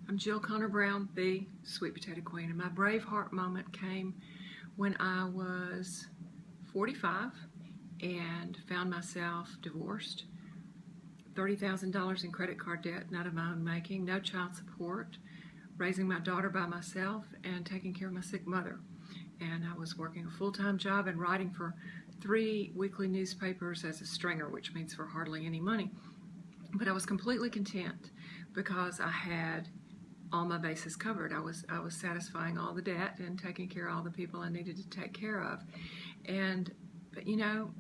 I'm Jill Conner Browne, the Sweet Potato Queen, and my Braveheart moment came when I was 45 and found myself divorced, $30,000 in credit card debt, not of my own making, no child support, raising my daughter by myself, and taking care of my sick mother. And I was working a full-time job and writing for 3 weekly newspapers as a stringer, which means for hardly any money. But I was completely content because I had all my bases covered. I was satisfying all the debt and taking care of all the people I needed to take care of. But you know,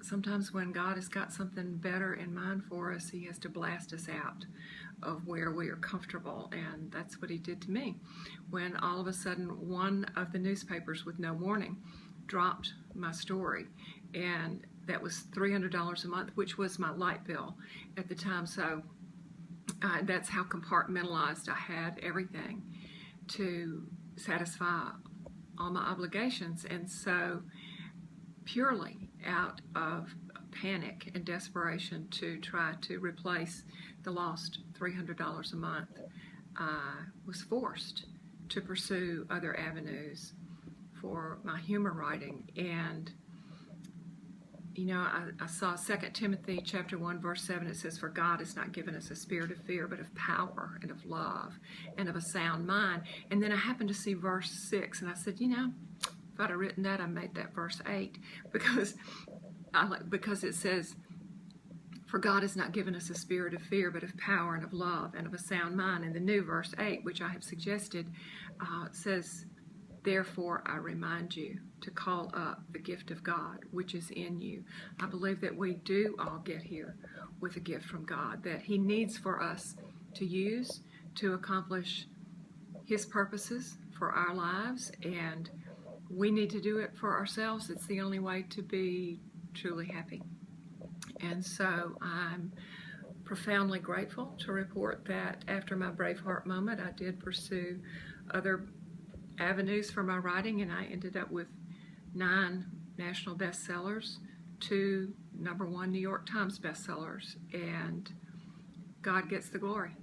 sometimes when God has got something better in mind for us, He has to blast us out of where we are comfortable, and that's what He did to me. When all of a sudden one of the newspapers with no warning dropped my story, and that was $300 a month, which was my light bill at the time. So that's how compartmentalized I had everything to satisfy all my obligations. And so purely out of panic and desperation to try to replace the lost $300 a month, I was forced to pursue other avenues for my humor writing. And you know, I saw 2 Timothy chapter 1, verse 7. It says, "For God has not given us a spirit of fear, but of power and of love and of a sound mind." And then I happened to see verse 6, and I said, you know, if I'd have written that, I made that verse 8, because it says, "For God has not given us a spirit of fear, but of power and of love and of a sound mind." And the new verse 8, which I have suggested, says, "Therefore I remind you to call up the gift of God which is in you." I believe that we do all get here with a gift from God that He needs for us to use to accomplish His purposes for our lives, and we need to do it for ourselves. It's the only way to be truly happy. And so I'm profoundly grateful to report that after my Braveheart moment, I did pursue other avenues for my writing, and I ended up with 9 national bestsellers, 2 #1 New York Times bestsellers, and God gets the glory.